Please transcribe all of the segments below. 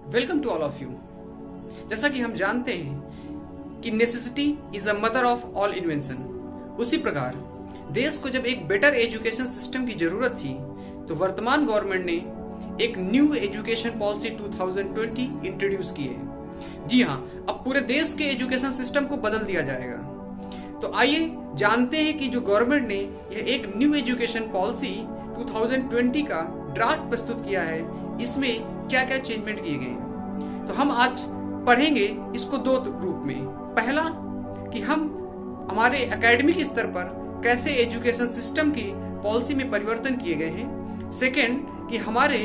Welcome to all of you. जैसा कि हम जानते हैं कि necessity is a mother of all invention, उसी प्रकार देश को जब एक बेटर एजुकेशन सिस्टम की जरूरत थी तो वर्तमान गवर्नमेंट ने एक न्यू एजुकेशन पॉलिसी 2020 इंट्रोड्यूस की है। जी हाँ, अब पूरे देश के एजुकेशन सिस्टम को बदल दिया जाएगा। तो आइए जानते हैं कि जो गवर्नमेंट ने यह एक न्यू एजुकेशन पॉलिसी 2020 का ड्राफ्ट प्रस्तुत किया है, इसमें क्या क्या चेंजमेंट किए गए। तो हम आज पढ़ेंगे इसको दो रूप में। पहला कि हम हमारे एकेडमिक स्तर पर कैसे एजुकेशन सिस्टम की पॉलिसी में परिवर्तन किए गए हैं। सेकंड कि हमारे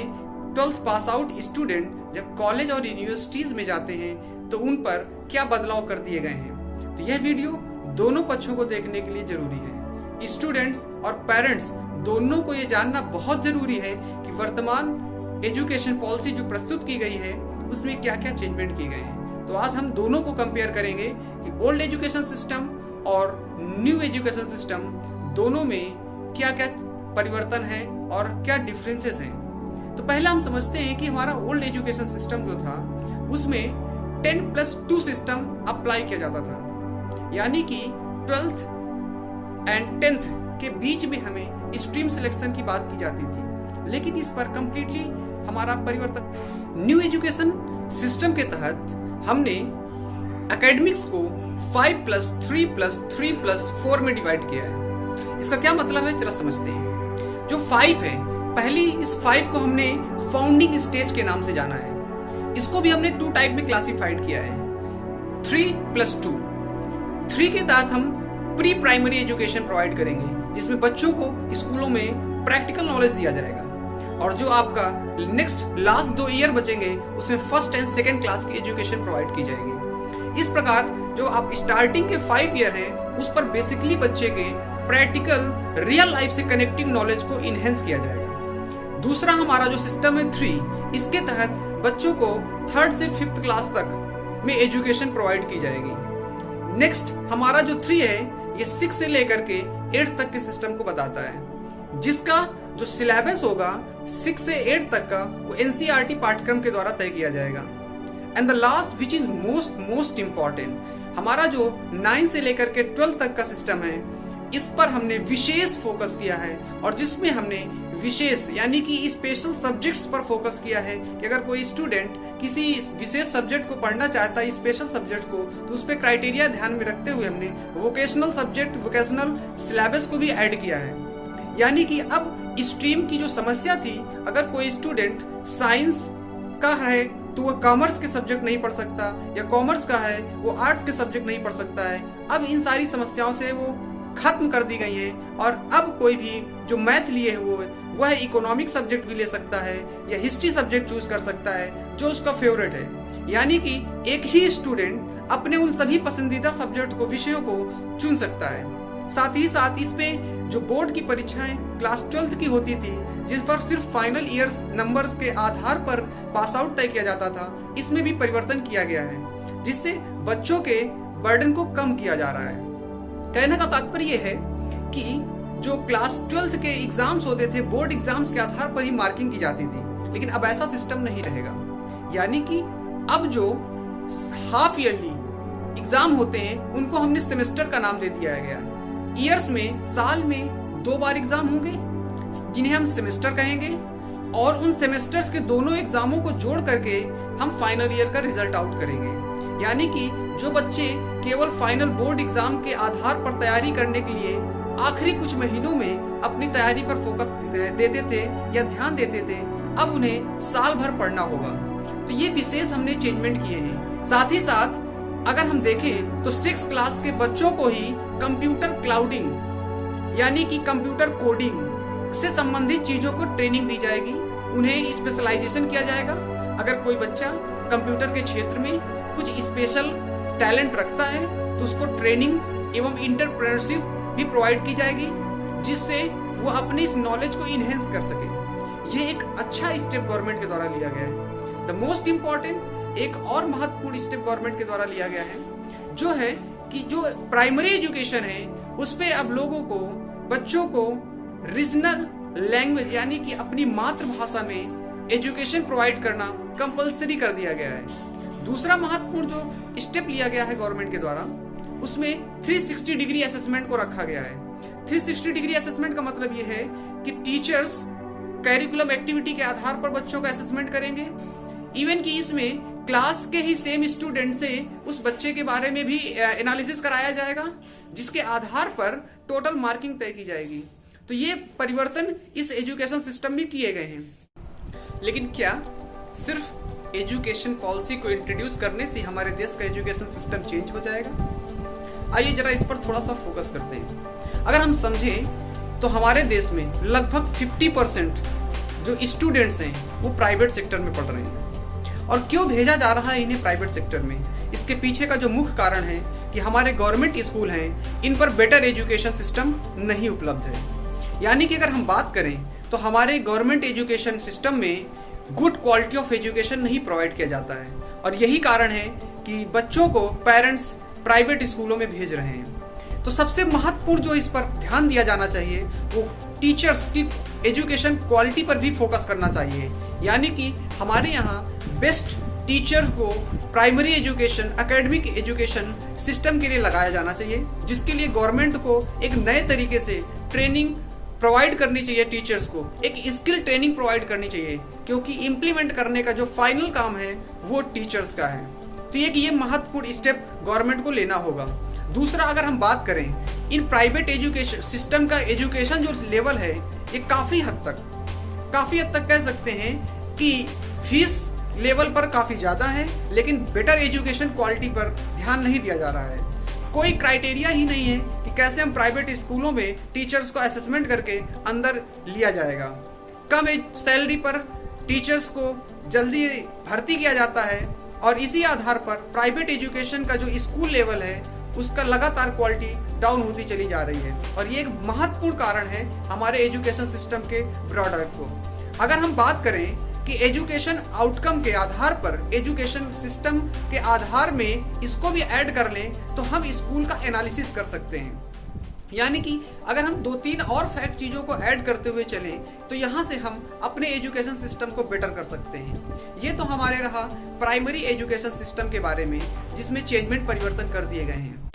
12th पास आउट स्टूडेंट जब कॉलेज और यूनिवर्सिटीज में जाते हैं तो उन पर क्या बदलाव कर दिए गए हैं। तो यह वीडियो दोनों पक्षों को देखने के लिए जरूरी है। स्टूडेंट्स और पेरेंट्स दोनों को यह जानना बहुत जरूरी है कि वर्तमान एजुकेशन पॉलिसी जो प्रस्तुत की गई है उसमें क्या क्या चेंजमेंट किए गए हैं। तो आज हम दोनों को कंपेयर करेंगे कि ओल्ड एजुकेशन सिस्टम और न्यू एजुकेशन सिस्टम दोनों में क्या क्या परिवर्तन है और क्या डिफरेंसेस हैं। तो पहला हम समझते हैं कि हमारा ओल्ड एजुकेशन सिस्टम जो था उसमें 10+2 सिस्टम अप्लाई किया जाता था, यानी कि 12th एंड 10th के बीच में हमें स्ट्रीम सिलेक्शन की बात की जाती थी। लेकिन इस पर कंप्लीटली हमारा परिवर्तन न्यू एजुकेशन सिस्टम के तहत हमने एकेडमिक्स को 5+3+3+4 में डिवाइड किया है। इसका क्या मतलब है जरा समझते हैं। जो 5 है, पहली इस 5 को हमने फाउंडिंग स्टेज के नाम से जाना है। इसको भी हमने 2 टाइप में क्लासिफाइड किया है, 3+2। 3 के तहत हम प्री प्राइमरी एजुकेशन प्रोवाइड करेंगे, जिसमें बच्चों को स्कूलों में प्रैक्टिकल नॉलेज दिया जाएगा, और जो आपका नेक्स्ट लास्ट 2 ईयर बचेंगे उसमें फर्स्ट एंड सेकेंड क्लास की एजुकेशन प्रोवाइड की जाएगी। इस प्रकार जो आप स्टार्टिंग के 5 ईयर हैं उस पर बेसिकली बच्चे के प्रैक्टिकल रियल लाइफ से कनेक्टिंग नॉलेज को इनहेंस किया जाएगा। दूसरा हमारा जो सिस्टम है 3, इसके तहत बच्चों को 3rd से 5th क्लास तक में एजुकेशन प्रोवाइड की जाएगी। नेक्स्ट हमारा जो 3 है ये 6 से लेकर के 8 तक के सिस्टम को बताता है, जिसका जो सिलेबस होगा 6 से 8 तक का वो एनसीईआरटी पाठ्यक्रम के द्वारा तय किया जाएगा। And the last which is most important, हमारा जो 9 से लेकर के 12 तक का सिस्टम है इस पर हमने विशेष फोकस किया है, और जिसमें हमने विशेष यानी कि स्पेशल सब्जेक्ट्स पर फोकस किया है कि अगर कोई स्टूडेंट किसी विशेष सब्जेक्ट को पढ़ना चाहता है, स्पेशल सब्जेक्ट को, तो उस पर क्राइटेरिया ध्यान में रखते हुए हमने वोकेशनल सब्जेक्ट, वोकेशनल सिलेबस को भी ऐड किया है। यानी कि अब स्ट्रीम की जो समस्या थी, अगर कोई स्टूडेंट साइंस का है तो वह कॉमर्स के सब्जेक्ट नहीं पढ़ सकता, या कॉमर्स का है वो आर्ट्स के सब्जेक्ट नहीं पढ़ सकता है। अब इन सारी समस्याओं से वो खत्म कर दी गई है, और अब कोई भी जो मैथ लिए है वह इकोनॉमिक सब्जेक्ट भी ले सकता है या हिस्ट्री सब्जेक्ट चूज कर सकता है जो उसका फेवरेट है। यानी कि एक ही स्टूडेंट अपने उन सभी पसंदीदा सब्जेक्ट को, विषयों को चुन सकता है। साथ ही साथ इस पे जो बोर्ड की परीक्षाएं क्लास 12th की होती थी, जिस पर सिर्फ फाइनल ईयर्स नंबर्स के आधार पर पास आउट तय किया जाता था, इसमें भी परिवर्तन किया गया है, जिससे बच्चों के बर्डन को कम किया जा रहा है। कहने का तात्पर्य यह है कि जो क्लास 12th के एग्जाम्स होते थे, बोर्ड एग्जाम्स के आधार पर ही मार्किंग की जाती थी, लेकिन अब ऐसा सिस्टम नहीं रहेगा। यानी कि अब जो हाफ ईयरली एग्जाम होते हैं उनको हमने सेमेस्टर का नाम दे दिया गया। ईयर्स में, साल में 2 बार एग्जाम होंगे जिन्हें हम सेमेस्टर कहेंगे, और उन सेमेस्टर्स के दोनों एग्जामों को जोड़ करके हम फाइनल ईयर का रिजल्ट आउट करेंगे। यानी कि जो बच्चे केवल फाइनल बोर्ड एग्जाम के आधार पर तैयारी करने के लिए आखिरी कुछ महीनों में अपनी तैयारी पर फोकस देते थे या ध्यान देते थे, अब उन्हें साल भर पढ़ना होगा। तो ये विशेष हमने चेंजमेंट किए हैं। साथ ही साथ अगर हम देखें तो 6th क्लास के बच्चों को ही कंप्यूटर क्लाउडिंग यानी कि कंप्यूटर कोडिंग से संबंधित चीजों को ट्रेनिंग दी जाएगी, उन्हें स्पेशलाइजेशन किया जाएगा। अगर कोई बच्चा कंप्यूटर के क्षेत्र में कुछ स्पेशल टैलेंट रखता है तो उसको ट्रेनिंग एवं इंटरप्रेन्योरशिप भी प्रोवाइड की जाएगी, जिससे वो अपनी इस नॉलेज को इनहेंस कर सके। ये एक अच्छा स्टेप गवर्नमेंट के द्वारा लिया गया है। द मोस्ट इम्पॉर्टेंट एक और महत्वपूर्ण स्टेप गवर्नमेंट के द्वारा लिया गया है, जो है कि जो प्राइमरी एजुकेशन है उस पे अब लोगों को, बच्चों को रीजनल लैंग्वेज यानी कि अपनी मातृभाषा में एजुकेशन प्रोवाइड करना कंपलसरी कर दिया गया है। दूसरा महत्वपूर्ण जो स्टेप लिया गया है गवर्नमेंट के द्वारा, उसमें 360 डिग्री असेसमेंट को रखा गया है। 360 डिग्री असेसमेंट का मतलब यह है कि टीचर्स करिकुलम एक्टिविटी के आधार पर बच्चों का असेसमेंट करेंगे। इवन कि इसमें क्लास के ही सेम स्टूडेंट से उस बच्चे के बारे में भी एनालिसिस कराया जाएगा, जिसके आधार पर टोटल मार्किंग तय की जाएगी। तो ये परिवर्तन इस एजुकेशन सिस्टम में किए गए हैं। लेकिन क्या सिर्फ एजुकेशन पॉलिसी को इंट्रोड्यूस करने से हमारे देश का एजुकेशन सिस्टम चेंज हो जाएगा? आइए जरा इस पर थोड़ा सा फोकस करते हैं। अगर हम समझें तो हमारे देश में लगभग 50% जो स्टूडेंट्स हैं वो प्राइवेट सेक्टर में पढ़ रहे हैं। और क्यों भेजा जा रहा है इन्हें प्राइवेट सेक्टर में? इसके पीछे का जो मुख्य कारण है कि हमारे गवर्नमेंट स्कूल हैं, इन पर बेटर एजुकेशन सिस्टम नहीं उपलब्ध है। यानी कि अगर हम बात करें तो हमारे गवर्नमेंट एजुकेशन सिस्टम में गुड क्वालिटी ऑफ एजुकेशन नहीं प्रोवाइड किया जाता है। और यही कारण है कि बच्चों को पेरेंट्स प्राइवेट स्कूलों में भेज रहे हैं। तो सबसे महत्वपूर्ण जो इस पर ध्यान दिया जाना चाहिए वो टीचर्स की एजुकेशन क्वालिटी पर भी फोकस करना चाहिए। यानी कि हमारे यहाँ बेस्ट टीचर को primary education, academic education system के लिए लगाया जाना चाहिए, जिसके लिए गवर्नमेंट को एक नए तरीके से ट्रेनिंग प्रोवाइड करनी चाहिए। टीचर्स को एक स्किल ट्रेनिंग प्रोवाइड करनी चाहिए, क्योंकि इम्प्लीमेंट करने का जो फाइनल काम है वो टीचर्स का है। तो ये महत्वपूर्ण स्टेप गवर्नमेंट को लेना होगा। दूसरा, अगर हम बात करें इन प्राइवेट एजुकेशन सिस्टम का एजुकेशन जो लेवल है, ये काफ़ी हद तक कह सकते हैं कि फीस लेवल पर काफ़ी ज़्यादा है, लेकिन बेटर एजुकेशन क्वालिटी पर ध्यान नहीं दिया जा रहा है। कोई क्राइटेरिया ही नहीं है कि कैसे हम प्राइवेट स्कूलों में टीचर्स को असेसमेंट करके अंदर लिया जाएगा। कम सैलरी पर टीचर्स को जल्दी भर्ती किया जाता है और इसी आधार पर प्राइवेट एजुकेशन का जो स्कूल लेवल है उसका लगातार क्वालिटी डाउन होती चली जा रही है। और ये एक महत्वपूर्ण कारण है हमारे एजुकेशन सिस्टम के प्रोडक्ट को। अगर हम बात करें कि एजुकेशन आउटकम के आधार पर, एजुकेशन सिस्टम के आधार में इसको भी ऐड कर लें तो हम स्कूल का एनालिसिस कर सकते हैं। यानी कि अगर हम 2-3 और फैक्ट चीज़ों को ऐड करते हुए चलें तो यहाँ से हम अपने एजुकेशन सिस्टम को बेटर कर सकते हैं। ये तो हमारे रहा प्राइमरी एजुकेशन सिस्टम के बारे में, जिसमें चेंजमेंट परिवर्तन कर दिए गए हैं।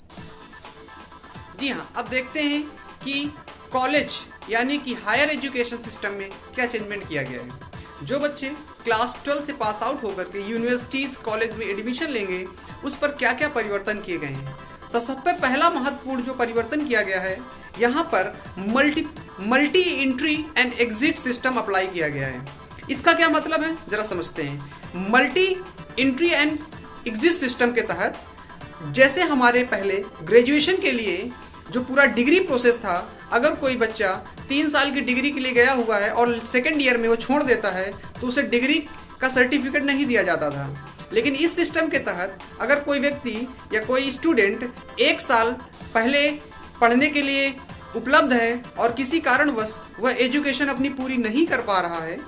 जी हाँ, अब देखते हैं कि कॉलेज यानी कि हायर एजुकेशन सिस्टम में क्या चेंजमेंट किया गया है। जो बच्चे क्लास 12 से पास आउट होकर के यूनिवर्सिटीज कॉलेज में एडमिशन लेंगे, उस पर क्या क्या परिवर्तन किए गए हैं। सबसे पहला महत्वपूर्ण जो परिवर्तन किया गया है, यहाँ पर multi entry and exit system apply किया गया है। इसका क्या मतलब है, जरा समझते हैं। Multi entry and exit system के तहत जैसे हमारे पहले ग्रेजुएशन के लिए जो पूरा डिग्री प्रोसेस था, अगर कोई बच्चा 3 साल की डिग्री के लिए गया हुआ है और सेकेंड ईयर में वो छोड़ देता है तो उसे डिग्री का सर्टिफिकेट नहीं दिया जाता था। लेकिन इस सिस्टम के तहत अगर कोई व्यक्ति या कोई स्टूडेंट 1 साल पहले पढ़ने के लिए उपलब्ध है और किसी कारणवश वह एजुकेशन अपनी पूरी नहीं कर पा रहा है,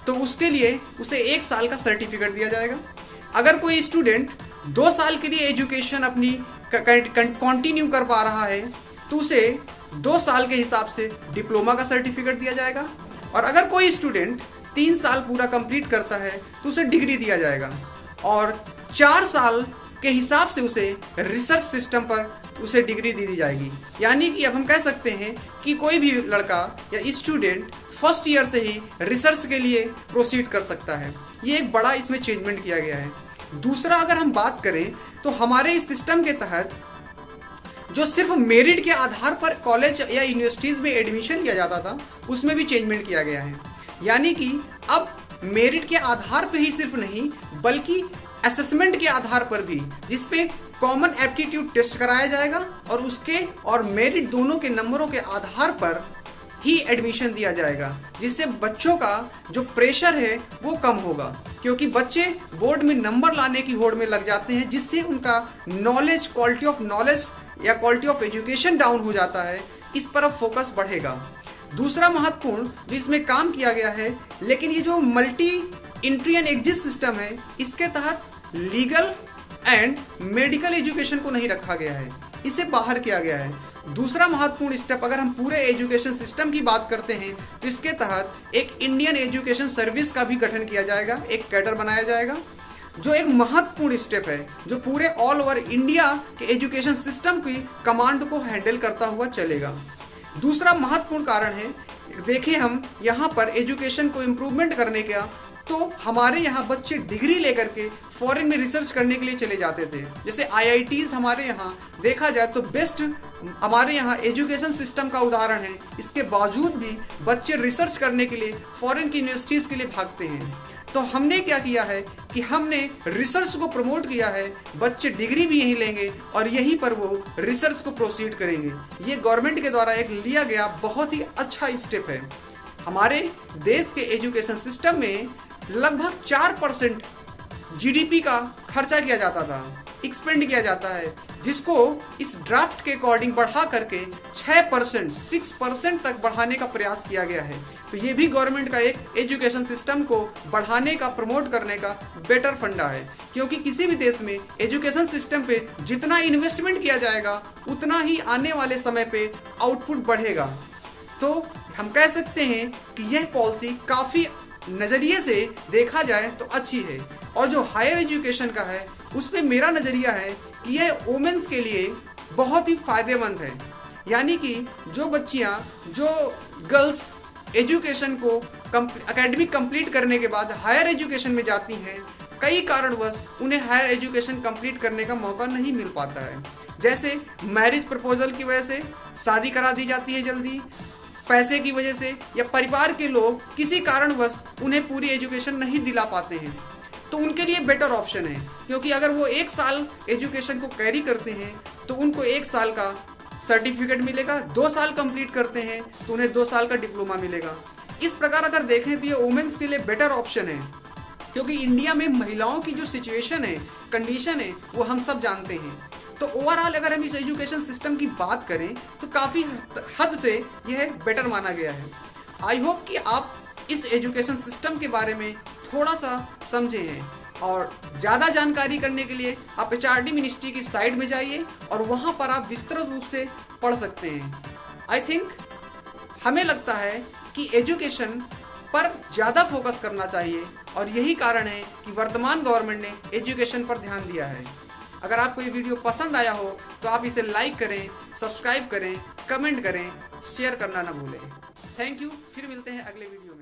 तो उसके लिए उसे 1 साल का सर्टिफिकेट दिया जाएगा। अगर कोई स्टूडेंट 2 साल के लिए एजुकेशन अपनी कंटिन्यू कर पा रहा है तो उसे 2 साल के हिसाब से डिप्लोमा का सर्टिफिकेट दिया जाएगा। और अगर कोई स्टूडेंट 3 साल पूरा कंप्लीट करता है तो उसे डिग्री दिया जाएगा। और 4 साल के हिसाब से उसे रिसर्च सिस्टम पर उसे डिग्री दी जाएगी। यानी कि अब हम कह सकते हैं कि कोई भी लड़का या स्टूडेंट फर्स्ट ईयर से ही रिसर्च के लिए प्रोसीड कर सकता है। ये एक बड़ा इसमें चेंजमेंट किया गया है। दूसरा, अगर हम बात करें तो हमारे इस सिस्टम के तहत जो सिर्फ मेरिट के आधार पर कॉलेज या यूनिवर्सिटीज़ में एडमिशन लिया जाता था, उसमें भी चेंजमेंट किया गया है। यानी कि अब मेरिट के आधार पर ही सिर्फ नहीं, बल्कि असेसमेंट के आधार पर भी, जिसपे कॉमन एप्टीट्यूड टेस्ट कराया जाएगा और उसके और मेरिट दोनों के नंबरों के आधार पर ही एडमिशन दिया जाएगा, जिससे बच्चों का जो प्रेशर है वो कम होगा। क्योंकि बच्चे बोर्ड में नंबर लाने की होड़ में लग जाते हैं, जिससे उनका नॉलेज, क्वालिटी ऑफ नॉलेज या क्वालिटी ऑफ एजुकेशन डाउन हो जाता है। इस पर अब फोकस बढ़ेगा। दूसरा महत्वपूर्ण जो इसमें काम किया गया है, लेकिन ये जो multi entry and exit system है, इसके तहत लीगल एंड मेडिकल एजुकेशन को नहीं रखा गया है। इसे बाहर किया गया है। दूसरा महत्वपूर्ण स्टेप, अगर हम पूरे एजुकेशन सिस्टम की बात करते हैं तो इसके तहत एक इंडियन एजुकेशन सर्विस का भी गठन किया जाएगा, एक कैडर बनाया जाएगा, जो एक महत्वपूर्ण स्टेप है, जो पूरे ऑल ओवर इंडिया के एजुकेशन सिस्टम की कमांड को हैंडल करता हुआ चलेगा। दूसरा महत्वपूर्ण कारण है, देखिए हम यहाँ पर एजुकेशन को इम्प्रूवमेंट करने का, तो हमारे यहाँ बच्चे डिग्री लेकर के फॉरेन में रिसर्च करने के लिए चले जाते थे। जैसे IITs हमारे यहाँ देखा जाए तो बेस्ट हमारे यहाँ एजुकेशन सिस्टम का उदाहरण है। इसके बावजूद भी बच्चे रिसर्च करने के लिए फॉरेन की यूनिवर्सिटीज़ के लिए भागते हैं। तो हमने क्या किया है कि हमने रिसर्च को प्रमोट किया है, बच्चे डिग्री भी यहीं लेंगे और यहीं पर वो रिसर्च को प्रोसीड करेंगे। ये गवर्नमेंट के द्वारा एक लिया गया बहुत ही अच्छा स्टेप है। हमारे देश के एजुकेशन सिस्टम में लगभग 4% GDP का खर्चा किया जाता था, एक्सपेंड किया जाता है, जिसको इस ड्राफ्ट के अकॉर्डिंग बढ़ा करके 6% तक बढ़ाने का प्रयास किया गया है। तो ये भी गवर्नमेंट का एक एजुकेशन सिस्टम को बढ़ाने का, प्रमोट करने का बेटर फंडा है, क्योंकि किसी भी देश में एजुकेशन सिस्टम पे जितना इन्वेस्टमेंट किया जाएगा उतना ही आने वाले समय पे आउटपुट बढ़ेगा। तो हम कह सकते हैं कि यह पॉलिसी काफ़ी नज़रिए से देखा जाए तो अच्छी है। और जो हायर एजुकेशन का है उस पर मेरा नज़रिया है कि यह वुमेन्स के लिए बहुत ही फ़ायदेमंद है। यानी कि जो बच्चियां, जो गर्ल्स एजुकेशन को एकेडमिक कंप्लीट करने के बाद हायर एजुकेशन में जाती हैं, कई कारणवश उन्हें हायर एजुकेशन कंप्लीट करने का मौका नहीं मिल पाता है। जैसे मैरिज प्रपोजल की वजह से शादी करा दी जाती है जल्दी, पैसे की वजह से, या परिवार के लोग किसी कारणवश उन्हें पूरी एजुकेशन नहीं दिला पाते हैं। तो उनके लिए बेटर ऑप्शन है, क्योंकि अगर वो 1 साल एजुकेशन को कैरी करते हैं तो उनको 1 साल का सर्टिफिकेट मिलेगा, 2 साल कंप्लीट करते हैं तो उन्हें 2 साल का डिप्लोमा मिलेगा। इस प्रकार अगर देखें तो ये वुमेन्स के लिए बेटर ऑप्शन है, क्योंकि इंडिया में महिलाओं की जो सिचुएशन है, कंडीशन है, वो हम सब जानते हैं। तो ओवरऑल अगर हम इस एजुकेशन सिस्टम की बात करें तो काफ़ी हद से यह बेटर माना गया है। आई होप कि आप इस एजुकेशन सिस्टम के बारे में थोड़ा सा समझे हैं, और ज़्यादा जानकारी करने के लिए आप HRD मिनिस्ट्री की साइट में जाइए और वहाँ पर आप विस्तृत रूप से पढ़ सकते हैं। आई थिंक हमें लगता है कि एजुकेशन पर ज़्यादा फोकस करना चाहिए, और यही कारण है कि वर्तमान गवर्नमेंट ने एजुकेशन पर ध्यान दिया है। अगर आपको ये वीडियो पसंद आया हो तो आप इसे लाइक करें, सब्सक्राइब करें, कमेंट करें, शेयर करना ना भूलें। थैंक यू, फिर मिलते हैं अगले वीडियो।